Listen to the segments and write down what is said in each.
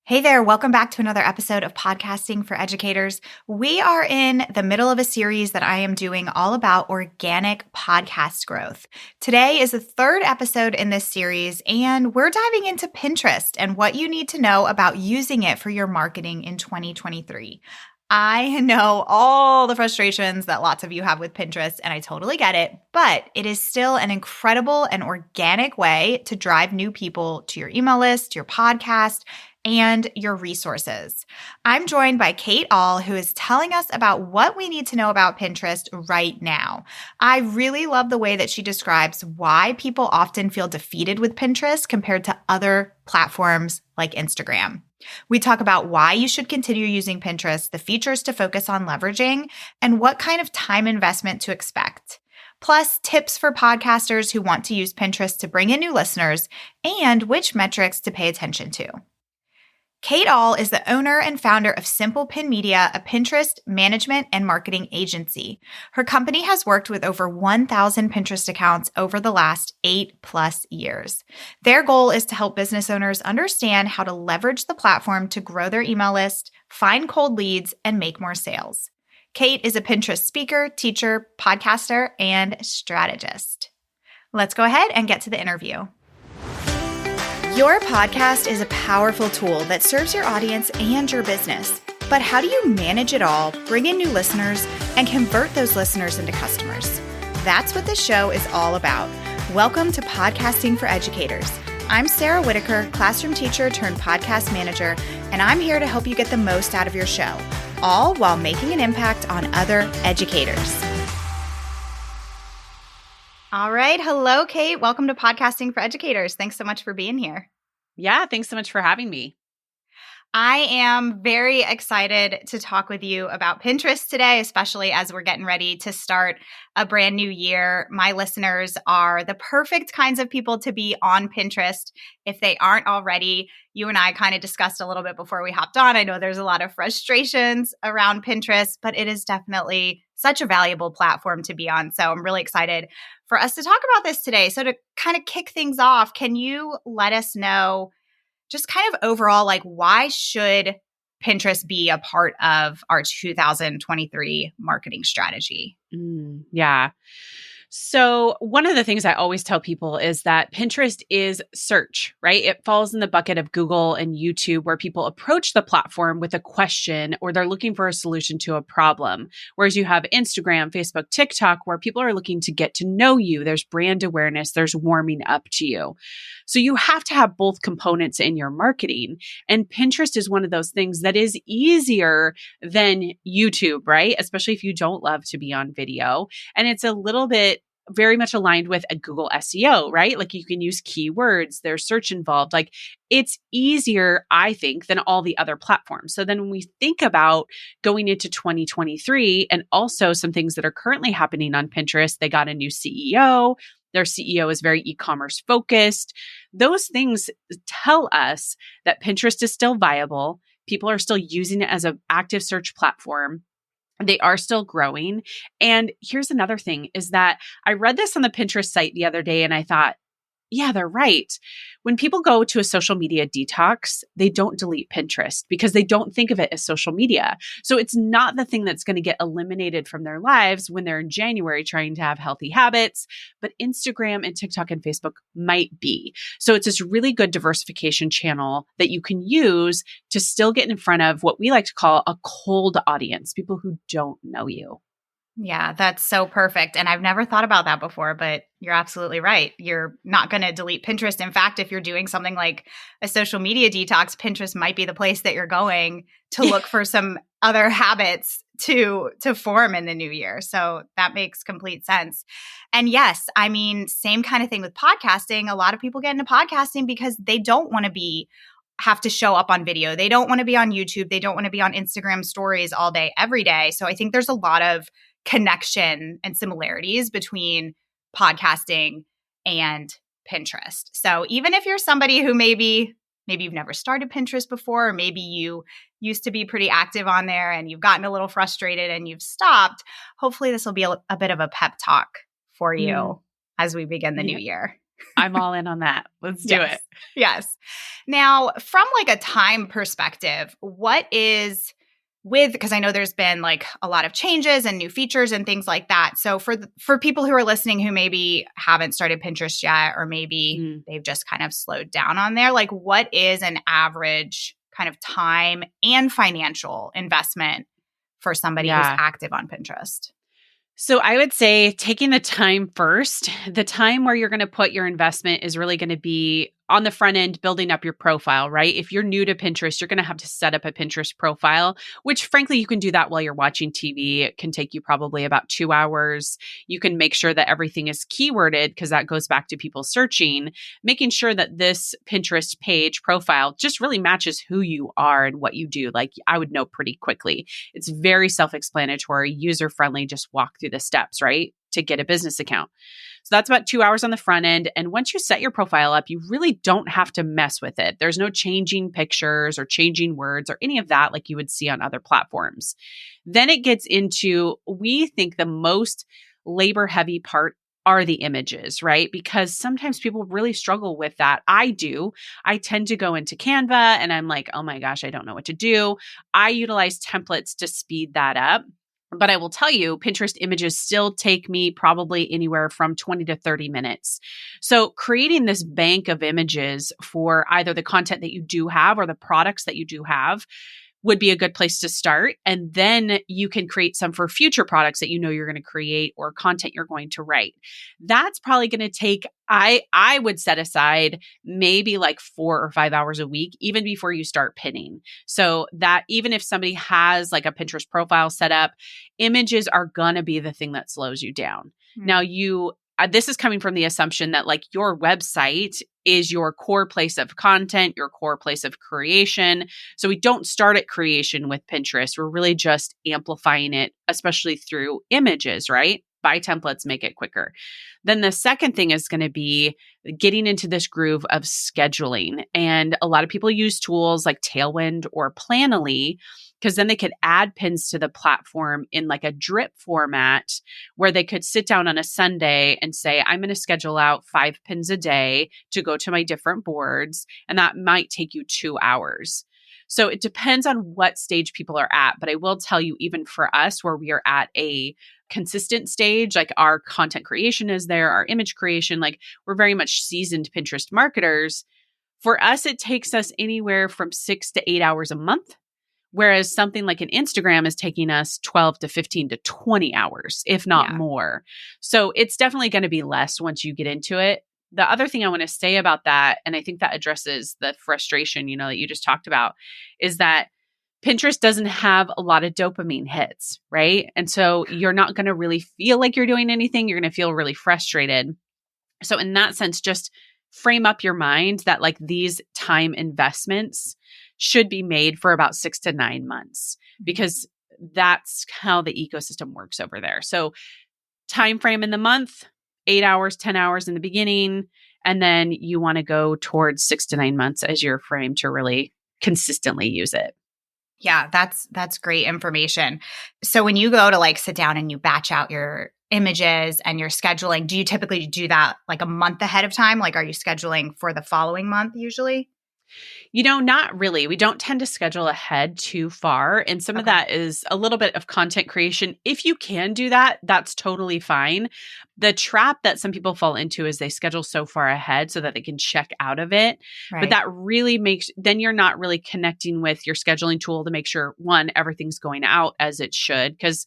Hey there, welcome back to another episode of Podcasting for Educators. We are in the middle of a series that I am doing all about organic podcast growth. Today is the third episode in this series, and we're diving into Pinterest and what you need to know about using it for your marketing in 2023. I know all the frustrations that lots of you have with Pinterest, and I totally get it, but it is still an incredible and organic way to drive new people to your email list, your podcast, and your resources. I'm joined by Kate All, who is telling us about what we need to know about Pinterest right now. I really love the way that she describes why people often feel defeated with Pinterest compared to other platforms like Instagram. We talk about why you should continue using Pinterest, the features to focus on leveraging, and what kind of time investment to expect. Plus, tips for podcasters who want to use Pinterest to bring in new listeners and which metrics to pay attention to. Kate All is the owner and founder of Simple Pin Media, a Pinterest management and marketing agency. Her company has worked with over 1,000 Pinterest accounts over the last 8+ years. Their goal is to help business owners understand how to leverage the platform to grow their email list, find cold leads, and make more sales. Kate is a Pinterest speaker, teacher, podcaster, and strategist. Let's go ahead and get to the interview. Your podcast is a powerful tool that serves your audience and your business. But how do you manage it all, bring in new listeners, and convert those listeners into customers? That's what this show is all about. Welcome to Podcasting for Educators. I'm Sarah Whitaker, classroom teacher turned podcast manager, and I'm here to help you get the most out of your show, all while making an impact on other educators. All right. Hello, Kate. Welcome to Podcasting for Educators. Thanks so much for being here. Yeah, thanks so much for having me. I am very excited to talk with you about Pinterest today, especially as we're getting ready to start a brand new year. My listeners are the perfect kinds of people to be on Pinterest if they aren't already. You and I kind of discussed a little bit before we hopped on. I know there's a lot of frustrations around Pinterest, but it is definitely such a valuable platform to be on. So I'm really excited for us to talk about this today. So to kind of kick things off, can you let us know just kind of overall, like, why should Pinterest be a part of our 2023 marketing strategy? Yeah. So one of the things I always tell people is that Pinterest is search, right? It falls in the bucket of Google and YouTube, where people approach the platform with a question or they're looking for a solution to a problem. Whereas you have Instagram, Facebook, TikTok, where people are looking to get to know you. There's brand awareness, there's warming up to you. So you have to have both components in your marketing. And Pinterest is one of those things that is easier than YouTube, right? Especially if you don't love to be on video. And it's a little bit very much aligned with a Google SEO, right? Like you can use keywords, there's search involved. Like it's easier, I think, than all the other platforms. So then when we think about going into 2023 and also some things that are currently happening on Pinterest, they got a new CEO. Their CEO is very e-commerce focused. Those things tell us that Pinterest is still viable. People are still using it as an active search platform. They are still growing. And here's another thing is that I read this on the Pinterest site the other day and I thought, yeah, they're right. When people go to a social media detox, they don't delete Pinterest because they don't think of it as social media. So it's not the thing that's going to get eliminated from their lives when they're in January trying to have healthy habits, but Instagram and TikTok and Facebook might be. So it's this really good diversification channel that you can use to still get in front of what we like to call a cold audience, people who don't know you. Yeah, that's so perfect. And I've never thought about that before, but you're absolutely right. You're not going to delete Pinterest. In fact, if you're doing something like a social media detox, Pinterest might be the place that you're going to look for some other habits to form in the new year. So that makes complete sense. And yes, I mean, same kind of thing with podcasting. A lot of people get into podcasting because they don't want to have to show up on video. They don't want to be on YouTube. They don't want to be on Instagram stories all day, every day. So I think there's a lot of connection and similarities between podcasting and Pinterest. So even if you're somebody who maybe you've never started Pinterest before, or maybe you used to be pretty active on there and you've gotten a little frustrated and you've stopped, hopefully this will be a bit of a pep talk for you as we begin the new year. I'm all in on that. Let's do Yes. it. Yes. Now, from like a time perspective, what is because I know there's been like a lot of changes and new features and things like that. So for people who are listening who maybe haven't started Pinterest yet, or maybe Mm, they've just kind of slowed down on there, like what is an average kind of time and financial investment for somebody who's yeah. active on Pinterest? So I would say taking the time first, the time where you're going to put your investment is really going to be on the front end, building up your profile, right? If you're new to Pinterest, you're going to have to set up a Pinterest profile, which frankly, you can do that while you're watching TV. It can take you probably about 2 hours. You can make sure that everything is keyworded because that goes back to people searching, making sure that this Pinterest page profile just really matches who you are and what you do. Like I would know pretty quickly. It's very self explanatory, user friendly, just walk through the steps, right? To get a business account. So that's about 2 hours on the front end. And once you set your profile up, you really don't have to mess with it. There's no changing pictures or changing words or any of that like you would see on other platforms. Then it gets into, we think the most labor heavy part are the images, right? Because sometimes people really struggle with that. I do. I tend to go into Canva and I'm like, oh my gosh, I don't know what to do. I utilize templates to speed that up. But I will tell you, Pinterest images still take me probably anywhere from 20 to 30 minutes. So creating this bank of images for either the content that you do have or the products that you do have would be a good place to start. And then you can create some for future products that you know you're going to create or content you're going to write. That's probably going to take, I would set aside maybe like 4 or 5 hours a week, even before you start pinning. So that even if somebody has like a Pinterest profile set up, images are going to be the thing that slows you down. Now this is coming from the assumption that like your website is your core place of content, your core place of creation. So we don't start at creation with Pinterest. We're really just amplifying it, especially through images, right? Buy templates, make it quicker. Then the second thing is going to be getting into this groove of scheduling. And a lot of people use tools like Tailwind or Planoly because then they could add pins to the platform in like a drip format where they could sit down on a Sunday and say, I'm going to schedule out 5 pins a day to go to my different boards. And that might take you 2 hours. So it depends on what stage people are at. But I will tell you, even for us, where we are at a consistent stage, like our content creation is there, our image creation, like we're very much seasoned Pinterest marketers. For us, it takes us anywhere from 6 to 8 hours a month. Whereas something like an Instagram is taking us 12 to 15 to 20 hours, if not Yeah. more. So it's definitely going to be less once you get into it. The other thing I want to say about that, and I think that addresses the frustration, that you just talked about, is that Pinterest doesn't have a lot of dopamine hits, right? And so you're not going to really feel like you're doing anything. You're going to feel really frustrated. So in that sense, just frame up your mind that like these time investments should be made for about 6 to 9 months because that's how the ecosystem works over there. So time frame in the month, 8 hours, 10 hours in the beginning, and then you want to go towards 6 to 9 months as your frame to really consistently use it. Yeah, that's great information. So when you go to like sit down and you batch out your images and your scheduling, do you typically do that like a month ahead of time? Like are you scheduling for the following month usually? Not really. We don't tend to schedule ahead too far. And some of Okay. that is a little bit of content creation. If you can do that, that's totally fine. The trap that some people fall into is they schedule so far ahead so that they can check out of it. But Right. that really then you're not really connecting with your scheduling tool to make sure, one, everything's going out as it should. Because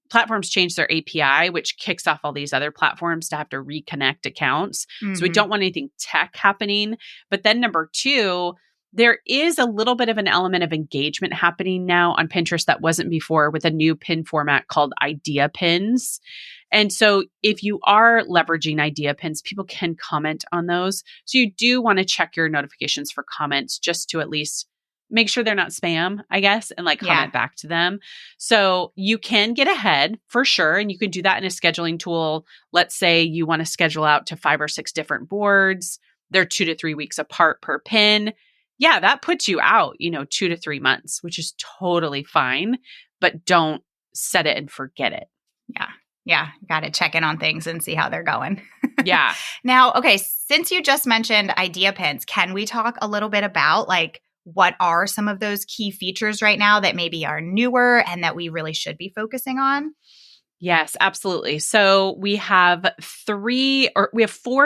platforms change their API, which kicks off all these other platforms to have to reconnect accounts. So we Mhm. don't want anything tech happening. But then number two, there is a little bit of an element of engagement happening now on Pinterest that wasn't before with a new pin format called idea pins. And so if you are leveraging idea pins, people can comment on those. So you do want to check your notifications for comments just to at least make sure they're not spam, I guess, and like Yeah. comment back to them. So you can get ahead for sure. And you can do that in a scheduling tool. Let's say you want to schedule out to 5 or 6 different boards. They're 2 to 3 weeks apart per pin. Yeah, that puts you out, 2 to 3 months, which is totally fine, but don't set it and forget it. Yeah. Yeah. Got to check in on things and see how they're going. Yeah. Now, okay, since you just mentioned idea pins, can we talk a little bit about like what are some of those key features right now that maybe are newer and that we really should be focusing on? Yes, absolutely. So we have four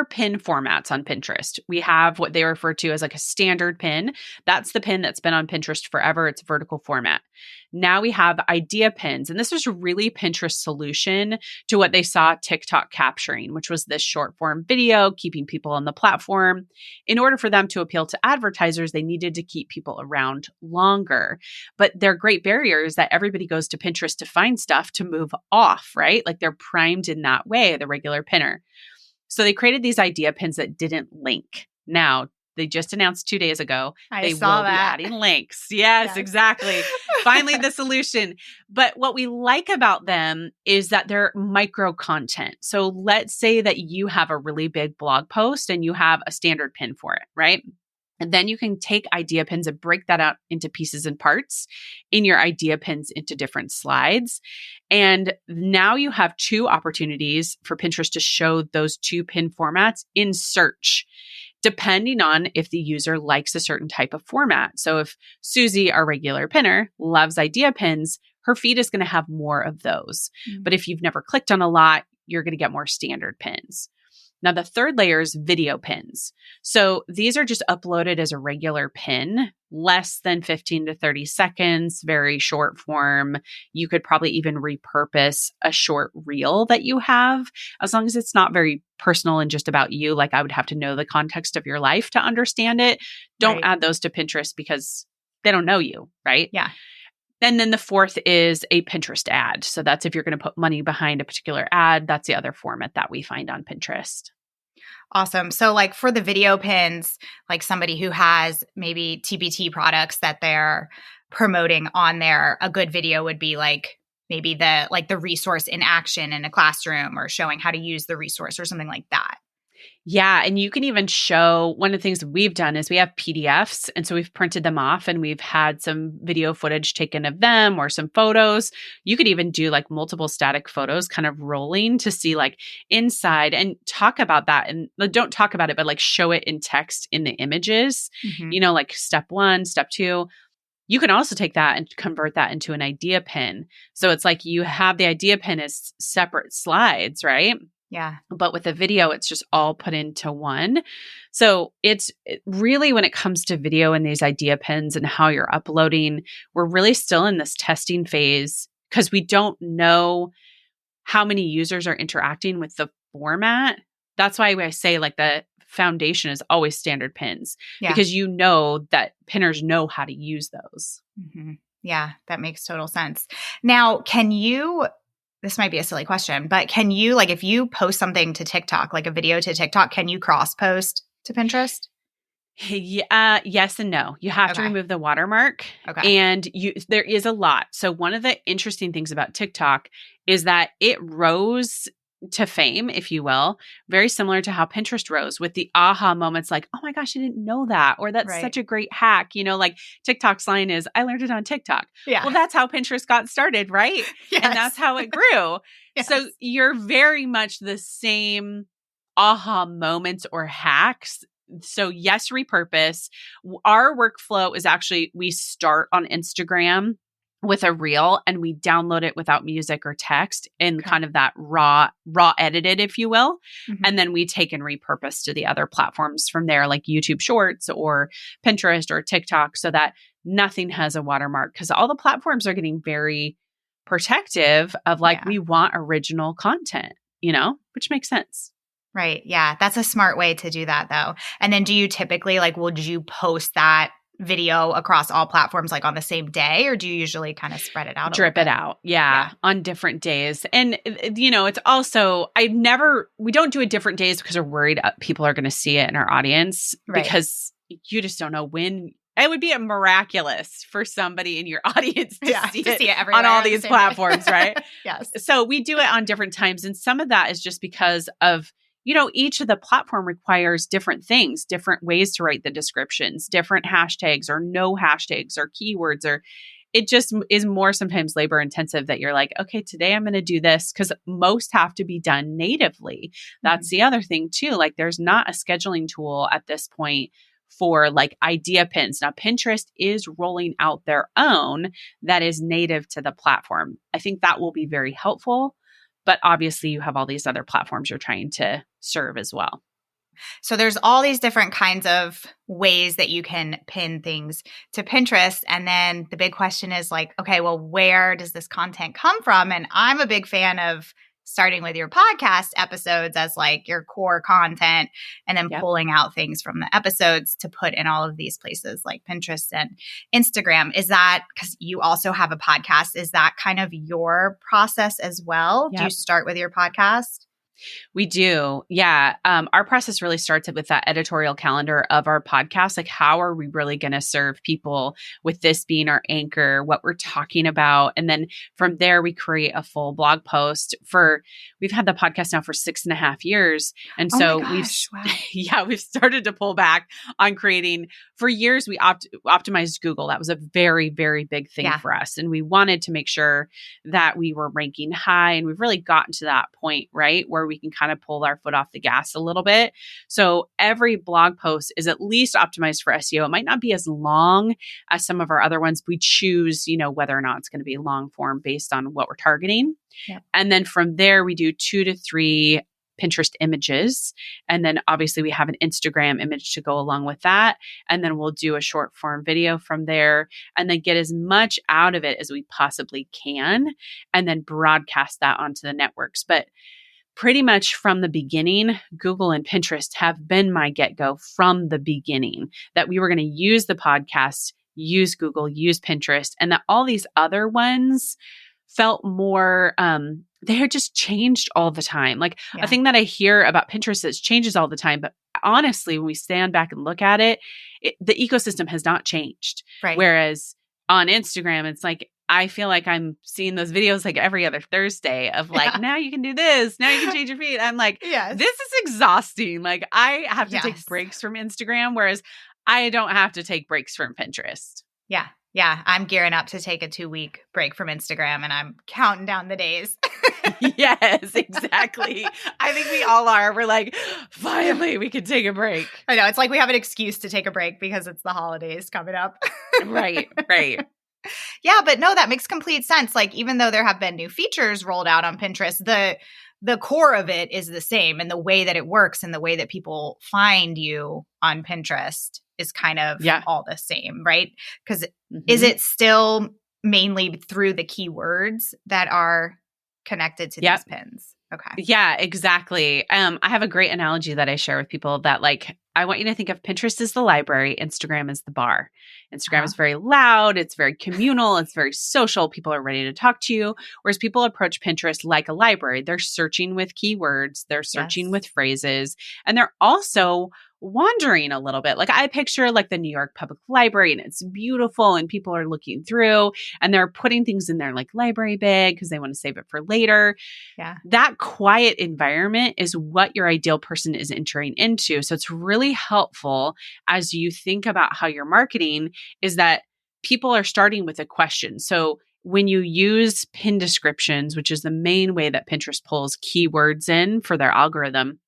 pin formats on Pinterest. We have what they refer to as like a standard pin. That's the pin that's been on Pinterest forever. It's vertical format. Now we have idea pins. And this was really Pinterest's solution to what they saw TikTok capturing, which was this short form video, keeping people on the platform. In order for them to appeal to advertisers, they needed to keep people around longer. But they're great barriers that everybody goes to Pinterest to find stuff to move off, right? Like they're primed in that way, the regular pinner. So they created these idea pins that didn't link. Now, they just announced 2 days ago I they saw will be that. adding links. Yes, Yes. exactly. Finally, the solution. But what we like about them is that they're micro content. So let's say that you have a really big blog post and you have a standard pin for it, right? And then you can take idea pins and break that out into pieces and parts in your idea pins into different slides. And now you have two opportunities for Pinterest to show those two pin formats in search, depending on if the user likes a certain type of format. So if Susie, our regular pinner, loves idea pins, her feed is going to have more of those. Mm. But if you've never clicked on a lot, you're going to get more standard pins. Now, the third layer is video pins. So these are just uploaded as a regular pin, less than 15 to 30 seconds, very short form. You could probably even repurpose a short reel that you have, as long as it's not very personal and just about you. Like I would have to know the context of your life to understand it. Don't Right. add those to Pinterest because they don't know you, right? Yeah. And then the fourth is a Pinterest ad. So that's if you're going to put money behind a particular ad, that's the other format that we find on Pinterest. Awesome. So like for the video pins, like somebody who has maybe TPT products that they're promoting on there, a good video would be like maybe the resource in action in a classroom or showing how to use the resource or something like that. Yeah. And you can even show one of the things we've done is we have PDFs. And so we've printed them off and we've had some video footage taken of them or some photos. You could even do like multiple static photos kind of rolling to see like inside and talk about that. And don't talk about it, but like show it in text in the images, Mm-hmm. like step 1, step 2. You can also take that and convert that into an idea pin. So it's like you have the idea pin as separate slides, right? Yeah. But with a video, it's just all put into one. So it's really, when it comes to video and these idea pins and how you're uploading, we're really still in this testing phase because we don't know how many users are interacting with the format. That's why I say like the foundation is always standard pins because you know that pinners know how to use those. Mm-hmm. Yeah, that makes total sense. Now, this might be a silly question, but can you, like, if you post something to TikTok, like a video to TikTok, can you cross post to Pinterest? Yes and no. You have to remove the watermark. Okay. And there is a lot. So one of the interesting things about TikTok is that it rose to fame, if you will, very similar to how Pinterest rose with the aha moments like, oh my gosh, I didn't know that. Or that's such a great hack. Like TikTok's line is, I learned it on TikTok. Yeah. Well, that's how Pinterest got started, right? Yes. And that's how it grew. Yes. So you're very much the same aha moments or hacks. So yes, repurpose. Our workflow is actually, we start on Instagram with a reel and we download it without music or text and kind of that raw edited, if you will. Mm-hmm. And then we take and repurpose to the other platforms from there, like YouTube Shorts or Pinterest or TikTok, so that nothing has a watermark, because all the platforms are getting very protective of like, we want original content, which makes sense. Right. Yeah. That's a smart way to do that though. And then do you typically would you post that video across all platforms like on the same day, or do you usually kind of spread it out? Drip it out. Yeah. On different days. And, it's also, we don't do it different days because we're worried people are going to see it in our audience, because you just don't know when. It would be miraculous for somebody in your audience to see it on all these platforms, right? Yes. So we do it on different times. And some of that is just because of, each of the platform requires different things, different ways to write the descriptions, different hashtags or no hashtags or keywords, it just is more sometimes labor intensive that you're like, okay, today I'm going to do this because most have to be done natively. That's Mhm. the other thing too. Like there's not a scheduling tool at this point for like idea pins. Now, Pinterest is rolling out their own that is native to the platform. I think that will be very helpful. But obviously, you have all these other platforms you're trying to serve as well. So there's all these different kinds of ways that you can pin things to Pinterest. And then the big question is like, okay, well, where does this content come from? And I'm a big fan of starting with your podcast episodes as like your core content and then Yep. pulling out things from the episodes to put in all of these places like Pinterest and Instagram. Is that because you also have a podcast? Is that kind of your process as well? Do you Yep. start with your podcast? We do. Yeah. Our process really starts with that editorial calendar of our podcast. Like, how are we really going to serve people with this being our anchor, what we're talking about? And then from there, we create a full blog post we've had the podcast now for 6.5 years. And Oh my so gosh. Wow. we've started to pull back on creating. For years, we optimized Google. That was a very, very big thing for us. And we wanted to make sure that we were ranking high. And we've really gotten to that point, right? Where we can kind of pull our foot off the gas a little bit. So every blog post is at least optimized for SEO. It might not be as long as some of our other ones. We choose, whether or not it's going to be long form based on what we're targeting. Yep. And then from there, we do 2 to 3 Pinterest images. And then obviously we have an Instagram image to go along with that. And then we'll do a short form video from there and then get as much out of it as we possibly can and then broadcast that onto the networks. But pretty much from the beginning, Google and Pinterest have been my get-go from the beginning that we were going to use the podcast, use Google, use Pinterest, and that all these other ones felt more, they had just changed all the time. Like a thing that I hear about Pinterest is changes all the time. But honestly, when we stand back and look at it, the ecosystem has not changed. Right. Whereas on Instagram, it's like, I feel like I'm seeing those videos like every other Thursday of like, now you can do this, now you can change your feed. I'm like, this is exhausting. Like I have to take breaks from Instagram, whereas I don't have to take breaks from Pinterest. Yeah. Yeah. I'm gearing up to take a 2-week break from Instagram and I'm counting down the days. Yes, exactly. I think we all are. We're like, finally, we can take a break. I know. It's like we have an excuse to take a break because it's the holidays coming up. Right. Yeah, but no, that makes complete sense. Like, even though there have been new features rolled out on Pinterest, the core of it is the same. And the way that it works and the way that people find you on Pinterest is kind of all the same, right? Because is it still mainly through the keywords that are connected to these pins? Okay. Yeah, exactly. I have a great analogy that I share with people that like, I want you to think of Pinterest as the library, Instagram as the bar. Instagram is very loud. It's very communal. It's very social. People are ready to talk to you. Whereas people approach Pinterest like a library. They're searching with keywords. They're searching with phrases. And they're also wandering a little bit. Like I picture like the New York Public Library and it's beautiful and people are looking through and they're putting things in their like library bag because they want to save it for later. Yeah. That quiet environment is what your ideal person is entering into. So it's really helpful as you think about how you're marketing is that people are starting with a question. So when you use pin descriptions, which is the main way that Pinterest pulls keywords in for their algorithm,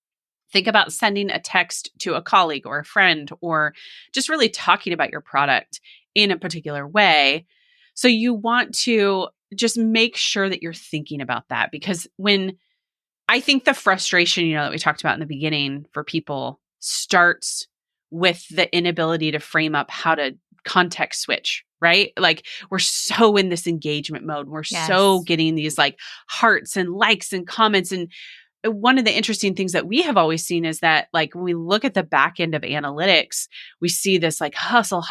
think about sending a text to a colleague or a friend or just really talking about your product in a particular way. So you want to just make sure that you're thinking about that because when I think the frustration, that we talked about in the beginning for people starts with the inability to frame up how to context switch, right? Like we're so in this engagement mode. We're so getting these like hearts and likes and comments. And one of the interesting things that we have always seen is that like when we look at the back end of analytics, we see this like hustle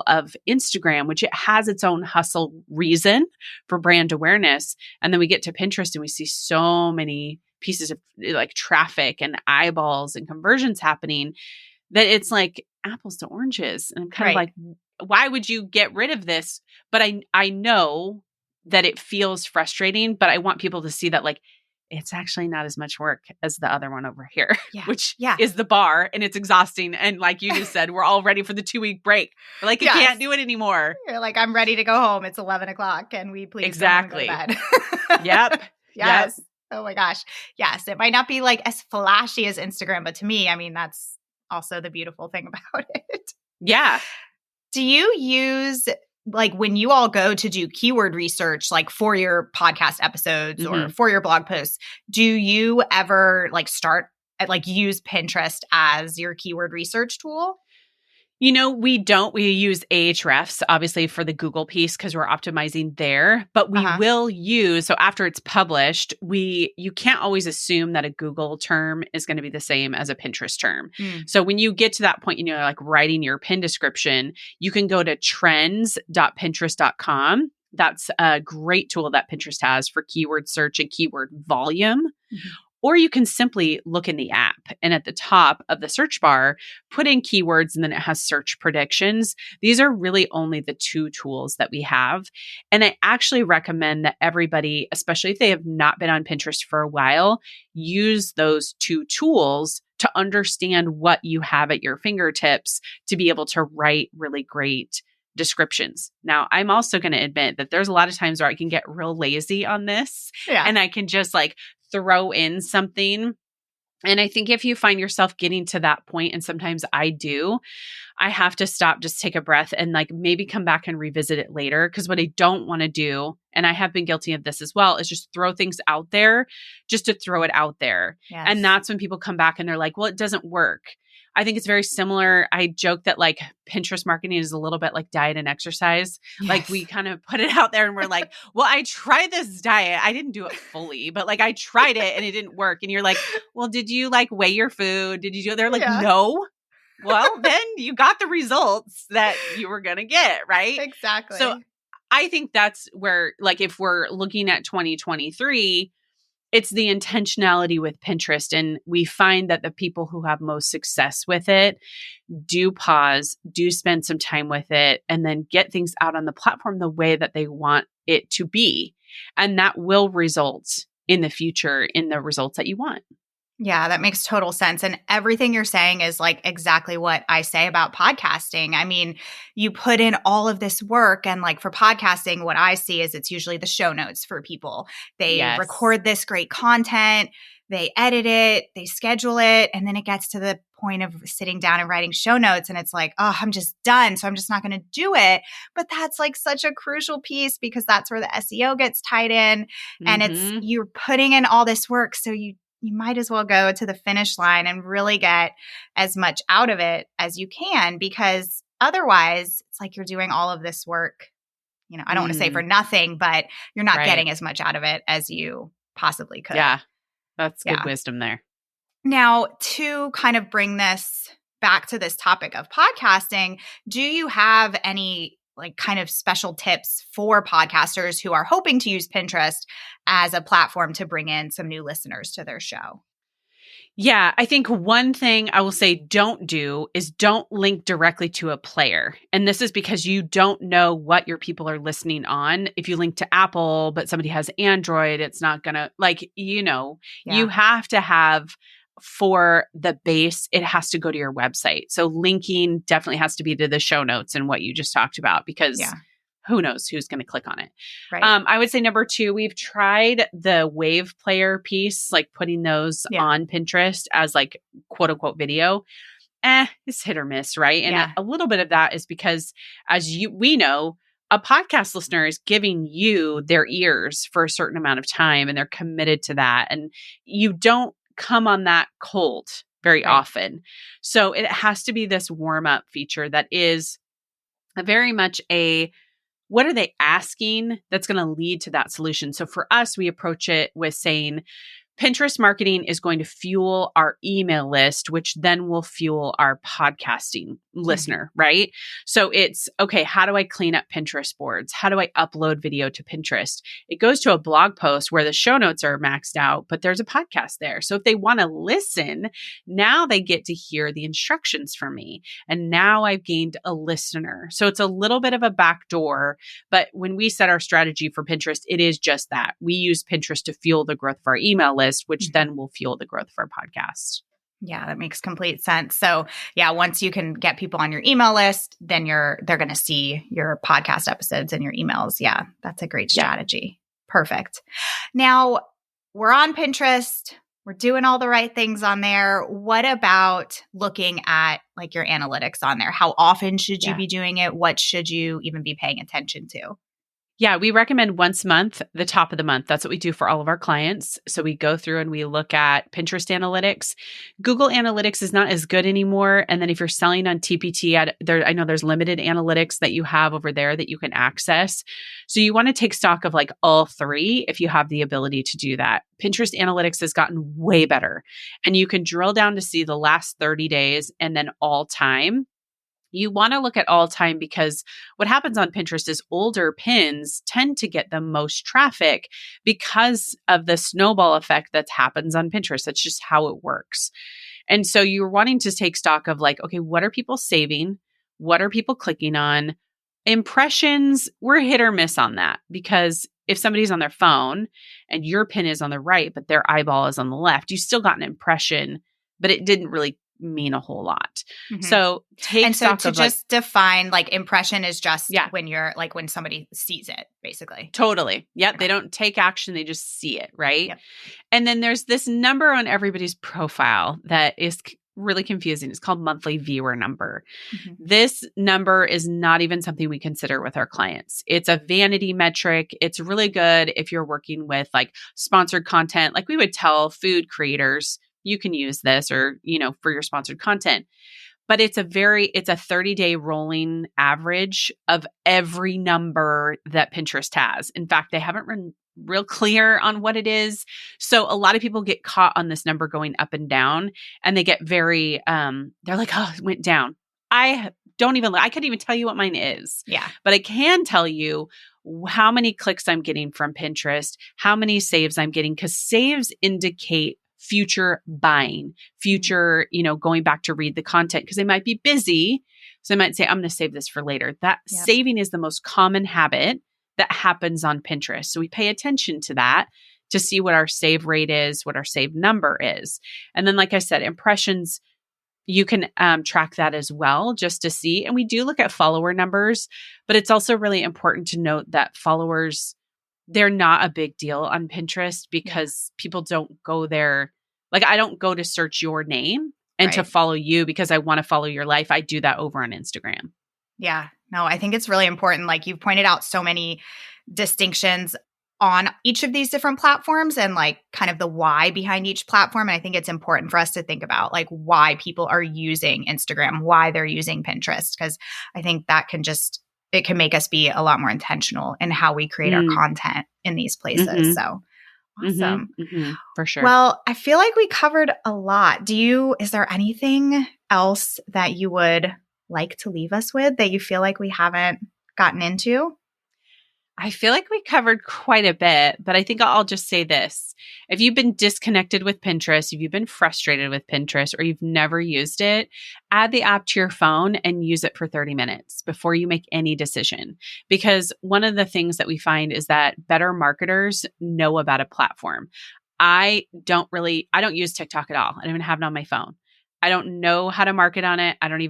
of Instagram, which it has its own hustle reason for brand awareness. And then we get to Pinterest and we see so many pieces of like traffic and eyeballs and conversions happening that it's like apples to oranges. And I'm kind of like, why would you get rid of this? But I know that it feels frustrating, but I want people to see that like, it's actually not as much work as the other one over here, Yeah. which Yeah. is the bar, and it's exhausting. And like you just said, we're all ready for the 2-week break. We're like, I Yes. can't do it anymore. You're like, I'm ready to go home. It's 11 o'clock. Can we please go home and go to Exactly. bed? Yep. Yes. Yep. Oh my gosh. Yes. It might not be like as flashy as Instagram, but to me, I mean, that's also the beautiful thing about it. Yeah. Do you use, like, when you all go to do keyword research, like for your podcast episodes or for your blog posts, do you ever like start at like use Pinterest as your keyword research tool? You know, we don't. We use Ahrefs, obviously, for the Google piece because we're optimizing there. But we will use, so after it's published, you can't always assume that a Google term is going to be the same as a Pinterest term. So when you get to that point, like writing your pin description, you can go to trends.pinterest.com. That's a great tool that Pinterest has for keyword search and keyword volume. Or you can simply look in the app and at the top of the search bar, put in keywords and then it has search predictions. These are really only the 2 tools that we have. And I actually recommend that everybody, especially if they have not been on Pinterest for a while, use those 2 tools to understand what you have at your fingertips to be able to write really great descriptions. Now, I'm also going to admit that there's a lot of times where I can get real lazy on this and I can just like throw in something. And I think if you find yourself getting to that point, and sometimes I do, I have to stop, just take a breath and like maybe come back and revisit it later. Because what I don't want to do, and I have been guilty of this as well, is just throw things out there just to throw it out there. Yes. And that's when people come back and they're like, well, it doesn't work. I think it's very similar. I joke that like Pinterest marketing is a little bit like diet and exercise. Yes. Like we kind of put it out there and we're like, well, I tried this diet. I didn't do it fully, but like I tried it and it didn't work. And you're like, well, did you like weigh your food? Did you do it? They're like, no. Well, then you got the results that you were going to get, right? Exactly. So I think that's where, like, if we're looking at 2023, it's the intentionality with Pinterest. And we find that the people who have most success with it do pause, do spend some time with it, and then get things out on the platform the way that they want it to be. And that will result in the future in the results that you want. Yeah, that makes total sense. And everything you're saying is like exactly what I say about podcasting. I mean, you put in all of this work, and like for podcasting, what I see is it's usually the show notes for people. They record this great content, they edit it, they schedule it, and then it gets to the point of sitting down and writing show notes. And it's like, oh, I'm just done. So I'm just not going to do it. But that's like such a crucial piece because that's where the SEO gets tied in. And it's you're putting in all this work. So you might as well go to the finish line and really get as much out of it as you can, because otherwise it's like you're doing all of this work, I don't want to say for nothing, but you're not getting as much out of it as you possibly could. Yeah, that's good wisdom there. Now, to kind of bring this back to this topic of podcasting, do you have any like kind of special tips for podcasters who are hoping to use Pinterest as a platform to bring in some new listeners to their show? Yeah, I think one thing I will say don't do is don't link directly to a player. And this is because you don't know what your people are listening on. If you link to Apple, but somebody has Android, it's not going to you have to have, for the base, it has to go to your website. So linking definitely has to be to the show notes and what you just talked about, because who knows who's going to click on it. Right. I would say number 2, we've tried the wave player piece, like putting those on Pinterest as like quote unquote video. It's hit or miss, right? And a little bit of that is because we know, a podcast listener is giving you their ears for a certain amount of time and they're committed to that. And you don't come on that cold very often. So it has to be this warm up feature that is very much what are they asking that's going to lead to that solution? So for us, we approach it with saying, Pinterest marketing is going to fuel our email list, which then will fuel our podcasting listener, right? So it's, okay, how do I clean up Pinterest boards? How do I upload video to Pinterest? It goes to a blog post where the show notes are maxed out, but there's a podcast there. So if they want to listen, now they get to hear the instructions from me. And now I've gained a listener. So it's a little bit of a backdoor, but when we set our strategy for Pinterest, it is just that. We use Pinterest to fuel the growth of our email list, which then will fuel the growth of our podcast. Yeah, that makes complete sense. So yeah, once you can get people on your email list, then they're going to see your podcast episodes and your emails. Yeah, that's a great strategy. Perfect. Now we're on Pinterest. We're doing all the right things on there. What about looking at like your analytics on there? How often should you be doing it? What should you even be paying attention to? Yeah, we recommend once a month, the top of the month. That's what we do for all of our clients. So we go through and we look at Pinterest analytics. Google Analytics is not as good anymore. And then if you're selling on TPT, I know there's limited analytics that you have over there that you can access. So you want to take stock of like all three if you have the ability to do that. Pinterest Analytics has gotten way better. And you can drill down to see the last 30 days and then all time. You want to look at all time because what happens on Pinterest is older pins tend to get the most traffic because of the snowball effect that happens on Pinterest. That's just how it works. And so you're wanting to take stock of like, okay, what are people saving? What are people clicking on? Impressions, we're hit or miss on that because if somebody's on their phone and your pin is on the right, but their eyeball is on the left, you still got an impression, but it didn't really mean a whole lot. So take stock of just define like impression is just when you're like when somebody sees it, basically. Totally. Yep. They don't take action. They just see it. Right. Yep. And then there's this number on everybody's profile that is really confusing. It's called monthly viewer number. This number is not even something we consider with our clients. It's a vanity metric. It's really good if you're working with like sponsored content. Like we would tell food creators, you can use this or, for your sponsored content. But it's a 30-day rolling average of every number that Pinterest has. In fact, they haven't been real clear on what it is. So a lot of people get caught on this number going up and down and they get very, they're like, oh, it went down. I couldn't even tell you what mine is. Yeah. But I can tell you how many clicks I'm getting from Pinterest, how many saves I'm getting, because saves indicate future buying, future, going back to read the content because they might be busy. So they might say, I'm going to save this for later. That saving is the most common habit that happens on Pinterest. So we pay attention to that to see what our save rate is, what our save number is. And then, like I said, impressions, you can track that as well just to see. And we do look at follower numbers, but it's also really important to note that followers, they're not a big deal on Pinterest because people don't go there. Like I don't go to search your name and to follow you because I want to follow your life. I do that over on Instagram. Yeah, no, I think it's really important. Like you've pointed out so many distinctions on each of these different platforms and like kind of the why behind each platform. And I think it's important for us to think about like why people are using Instagram, why they're using Pinterest, because I think that it can make us be a lot more intentional in how we create our content in these places. So awesome. For sure. Well, I feel like we covered a lot. Is there anything else that you would like to leave us with that you feel like we haven't gotten into? I feel like we covered quite a bit, but I think I'll just say this. If you've been disconnected with Pinterest, if you've been frustrated with Pinterest, or you've never used it, add the app to your phone and use it for 30 minutes before you make any decision. Because one of the things that we find is that better marketers know about a platform. I don't use TikTok at all. I don't even have it on my phone. I don't know how to market on it. I don't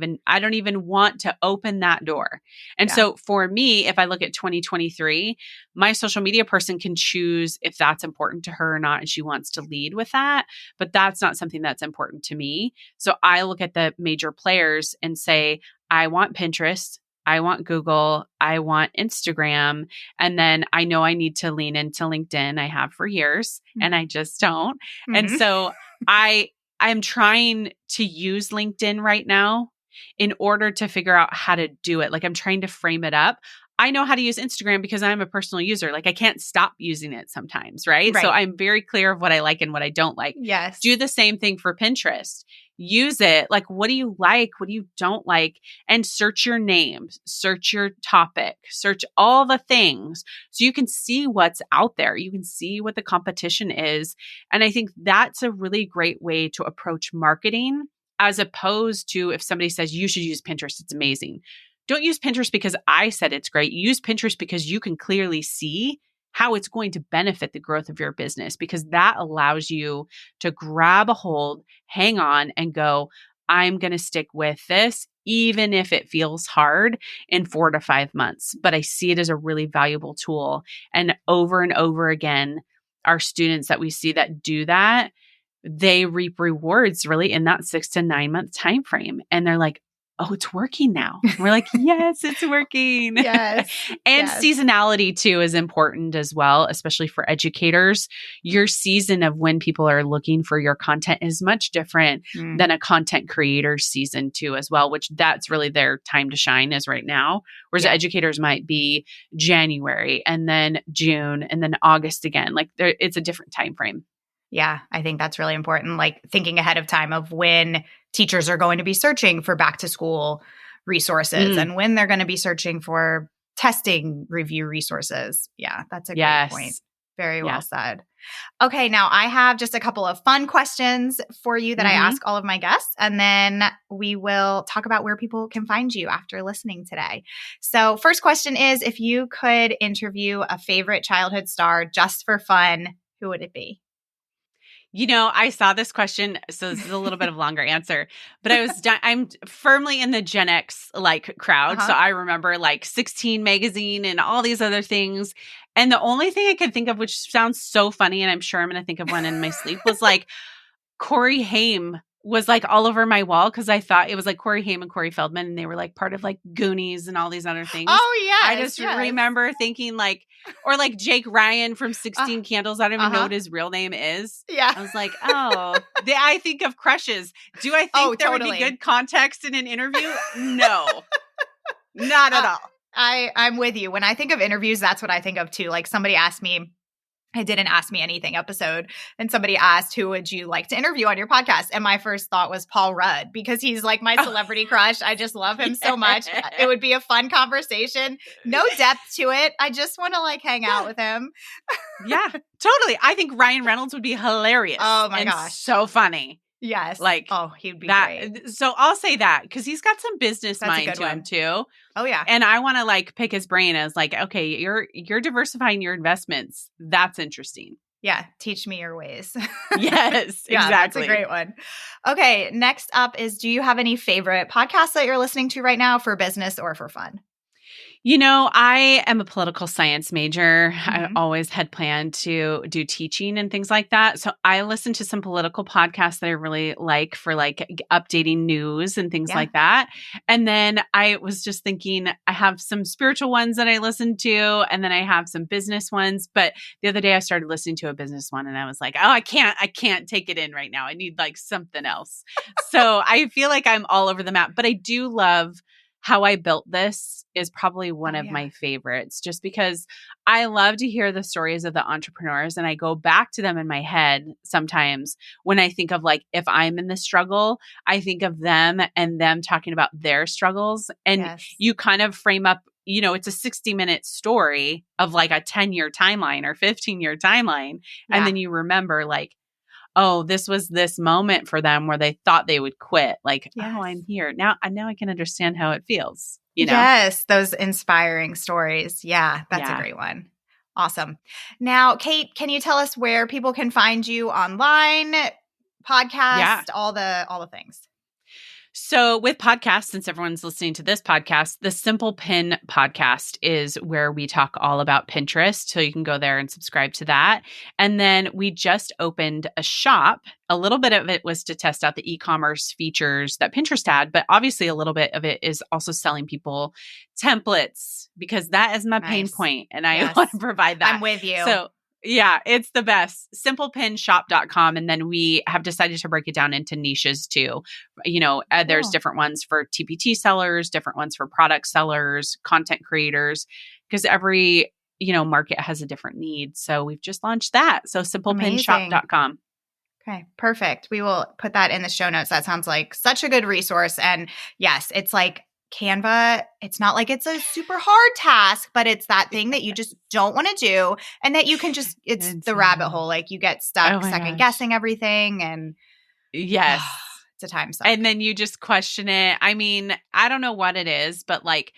even want to open that door. And so for me, if I look at 2023, my social media person can choose if that's important to her or not, and she wants to lead with that, but that's not something that's important to me. So I look at the major players and say, I want Pinterest, I want Google, I want Instagram, and then I know I need to lean into LinkedIn. I have for years and I just don't. And so I'm trying to use LinkedIn right now in order to figure out how to do it. Like I'm trying to frame it up. I know how to use Instagram because I'm a personal user. Like I can't stop using it sometimes, right? So Right. I'm very clear of what I like and what I don't like. Yes. Do the same thing for Pinterest. Use it. Like, what do you like? What do you don't like? And search your name, search your topic, search all the things so you can see what's out there. You can see what the competition is. And I think that's a really great way to approach marketing, as opposed to if somebody says you should use Pinterest, it's amazing. Don't use Pinterest because I said it's great. Use Pinterest because you can clearly see how it's going to benefit the growth of your business, because that allows you to grab a hold, hang on, and go, I'm going to stick with this, even if it feels hard in 4 to 5 months. But I see it as a really valuable tool. And over again, our students that we see that do that, they reap rewards really in that 6 to 9 month time frame. And they're like, oh, it's working now. And we're like, yes, it's working. Yes. And Yes. seasonality too is important as well, especially for educators. Your season of when people are looking for your content is much different than a content creator's season too as well, which that's really their time to shine is right now. Whereas educators might be January and then June and then August again. Like it's a different time frame. Yeah, I think that's really important. Like thinking ahead of time of when teachers are going to be searching for back to school resources and when they're going to be searching for testing review resources. Yeah, that's a great point. Very well said. Okay, now I have just a couple of fun questions for you that I ask all of my guests, and then we will talk about where people can find you after listening today. So first question is, if you could interview a favorite childhood star just for fun, who would it be? You know, I saw this question, so this is a little bit of a longer answer, but I'm firmly in the Gen X like crowd. So I remember like 16 magazine and all these other things. And the only thing I could think of, which sounds so funny, and I'm sure I'm going to think of one in my sleep, was like Corey Haim was like all over my wall because I thought it was like Corey Haim and Corey Feldman, and they were like part of like Goonies and all these other things. Oh, yeah. I just remember thinking like, or like Jake Ryan from 16 Candles. I don't even know what his real name is. Yeah. I was like, oh, I think of crushes. Do I think there would be good context in an interview? No, not at all. I'm with you. When I think of interviews, that's what I think of too. Like somebody asked me, I didn't ask me anything episode, and somebody asked, who would you like to interview on your podcast? And my first thought was Paul Rudd, because he's like my celebrity crush. I just love him so much. It would be a fun conversation. No depth to it. I just want to like hang out with him. Yeah, totally. I think Ryan Reynolds would be hilarious. Oh my gosh. So funny. Yes. Like, oh, he'd be great. So I'll say that because he's got some business mind to him too. Oh yeah. And I want to like pick his brain as like, okay, you're diversifying your investments. That's interesting. Yeah. Teach me your ways. Yes, yeah, exactly. That's a great one. Okay. Next up is, do you have any favorite podcasts that you're listening to right now for business or for fun? You know, I am a political science major. I always had planned to do teaching and things like that. So I listen to some political podcasts that I really like for like updating news and things like that. And then I was just thinking, I have some spiritual ones that I listen to, and then I have some business ones. But the other day I started listening to a business one and I was like, oh, I can't take it in right now. I need like something else. So I feel like I'm all over the map, but I do love How I Built This is probably one of my favorites, just because I love to hear the stories of the entrepreneurs, and I go back to them in my head sometimes when I think of like, if I'm in the struggle, I think of them and them talking about their struggles. And you kind of frame up, you know, it's a 60-minute story of like a 10-year timeline or 15-year timeline. And then you remember like, oh, this was this moment for them where they thought they would quit. Like, oh, I'm here. Now I can understand how it feels, you know? Yes, those inspiring stories. Yeah, that's a great one. Awesome. Now, Kate, can you tell us where people can find you online, podcast, all the things? So with podcasts, since everyone's listening to this podcast, the Simple Pin podcast is where we talk all about Pinterest. So you can go there and subscribe to that. And then we just opened a shop. A little bit of it was to test out the e-commerce features that Pinterest had, but obviously a little bit of it is also selling people templates, because that is my pain point, and I want to provide that. I'm with you. So yeah, it's the best. SimplePinShop.com. And then we have decided to break it down into niches too. You know, there's different ones for TPT sellers, different ones for product sellers, content creators. because every, market has a different need. So we've just launched that. So simplepinshop.com. Okay, perfect. We will put that in the show notes. That sounds like such a good resource. And yes, it's like Canva, it's not like it's a super hard task, but it's that thing that you just don't want to do and that you can just, it's the rabbit hole. Like you get stuck second guessing everything and yes, it's a time suck. And then you just question it. I mean, I don't know what it is, but like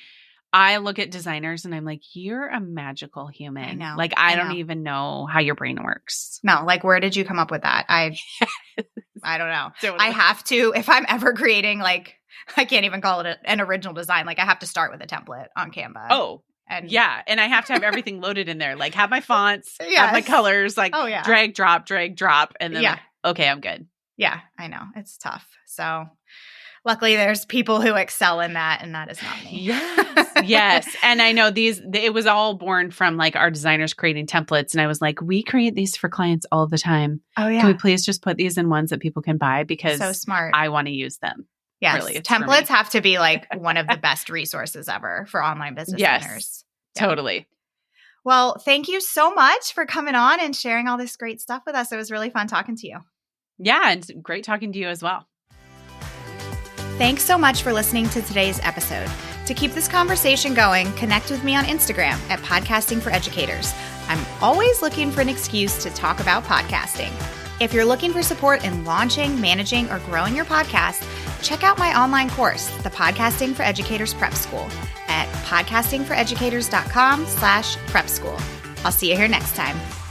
I look at designers and I'm like, you're a magical human. I know. Like, I don't even know how your brain works. No, like where did you come up with that? I don't know. Totally. I have to, if I'm ever creating, like, I can't even call it an original design. Like I have to start with a template on Canva. Oh, and yeah. And I have to have everything loaded in there. Like have my fonts, have my colors, like drag, drop. And then like, okay, I'm good. Yeah, I know. It's tough. So luckily there's people who excel in that, and that is not me. Yes. And I know it was all born from like our designers creating templates. And I was like, we create these for clients all the time. Oh yeah. Can we please just put these in ones that people can buy? Because so smart. I want to use them. Yes. Really, templates have to be like one of the best resources ever for online business owners. Yeah. Totally. Well, thank you so much for coming on and sharing all this great stuff with us. It was really fun talking to you. Yeah. And it's great talking to you as well. Thanks so much for listening to today's episode. To keep this conversation going, connect with me on Instagram at Podcasting for Educators. I'm always looking for an excuse to talk about podcasting. If you're looking for support in launching, managing, or growing your podcast, check out my online course, the Podcasting for Educators Prep School, at podcastingforeducators.com/prep school. I'll see you here next time.